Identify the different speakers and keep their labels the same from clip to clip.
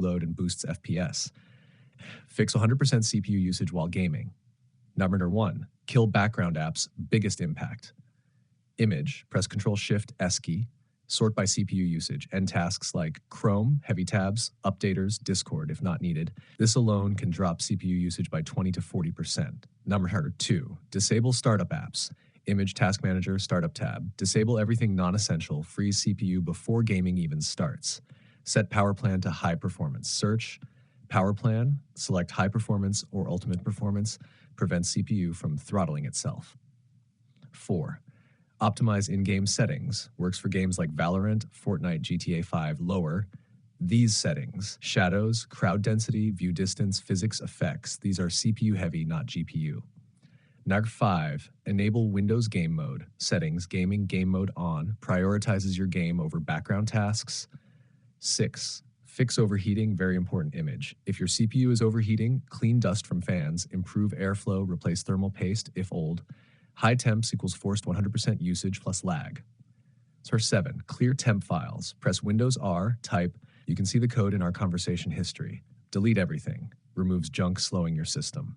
Speaker 1: load and boosts FPS. Fix 100% CPU usage while gaming. Number 1, kill background apps, biggest impact. Image, press Ctrl-Shift-S key, sort by CPU usage, end tasks like Chrome, heavy tabs, updaters, Discord if not needed. This alone can drop CPU usage by 20 to 40%. Number 2, disable startup apps. Image, Task Manager, Startup tab. Disable everything non-essential, freeze CPU before gaming even starts. Set power plan to high performance. Search power plan, select high performance or ultimate performance, prevents CPU from throttling itself. 4, optimize in-game settings. Works for games like Valorant, Fortnite, GTA 5, lower these settings. Shadows, crowd density, view distance, physics, effects. These are CPU heavy, not GPU. Number 5, enable Windows Game Mode. Settings, gaming game mode on, prioritizes your game over background tasks. 6, fix overheating, very important image. If your CPU is overheating, clean dust from fans, improve airflow, replace thermal paste if old. High temps equals forced 100% usage plus lag. So 7, clear temp files. Press Windows R, type. You can see the code in our conversation history. Delete everything. Removes junk slowing your system.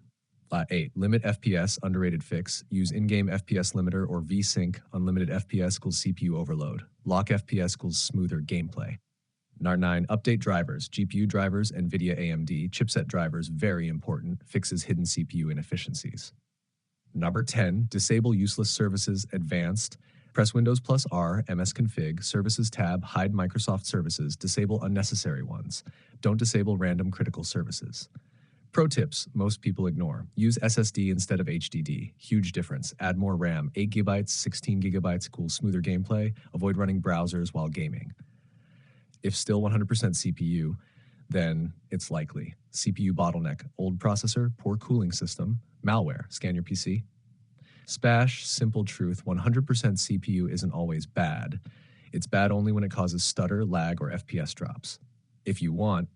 Speaker 1: 8, limit FPS, underrated fix. Use in-game FPS limiter or VSync. Unlimited FPS equals CPU overload. Lock FPS equals smoother gameplay. 9, update drivers, GPU drivers, NVIDIA AMD, chipset drivers, very important, fixes hidden CPU inefficiencies. Number 10, disable useless services, advanced. Press Windows plus R, msconfig, services tab, hide Microsoft services, disable unnecessary ones. Don't disable random critical services. Pro tips, most people ignore. Use SSD instead of HDD. Huge difference. Add more RAM. 8 GB, 16 GB equals smoother gameplay. Avoid running browsers while gaming. If still 100% CPU, then it's likely. CPU bottleneck, old processor, poor cooling system, malware, scan your PC. Spash, simple truth, 100% CPU isn't always bad. It's bad only when it causes stutter, lag, or FPS drops. If you want